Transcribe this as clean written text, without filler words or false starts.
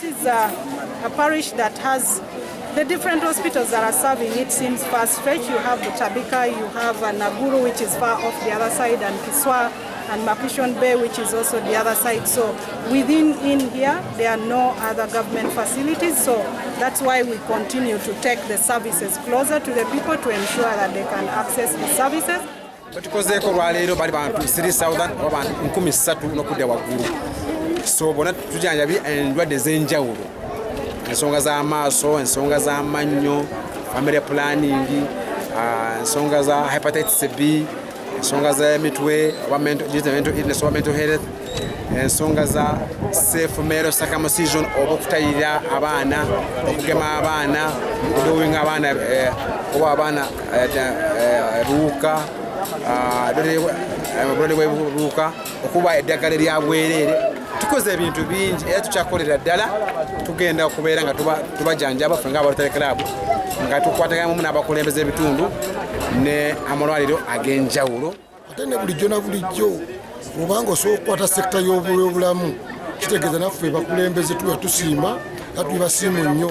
is a parish that has the different hospitals that are serving it seems far stretched. You have Butabika, you have Naguru, which is far off the other side, and Kiswa and Mapishon Bay, which is also the other side. So within here, there are no other government facilities. So that's why we continue to take the services closer to the people to ensure that they can access the services. Tukozeko lwaleero bali bantu 3000 oba 1300 n'okudda waggulu. So bona tujanjabi endwadde ez'enjawulo. Ensonga z'amaaso, ensonga z'amannyo, family planning, ensonga za hepatitis B, ensonga z'emitwe oba mental illness oba mental health, ensonga za safe male circumcision oba okutayirira abaana, okugema abaana, okudowinga abaana oba abaana ruuka, obulwadde bw'eburuuka, okuba eddagala lya bwereere. Tukoze ebintu bingi era tukyakolera ddala tugenda okubeera nga tubajanjaba ffe ng'abalotale club nga tukwataganamu n'abakulembeze ebitundu ne amalwaliro ag'enjawulo. Ate ne bulijjo na bulijjo obanga osobola okukwata sekita y'obulamu kitegeeza naffe bakulembeze tuba tusiima nga tuli basiimu nnyo.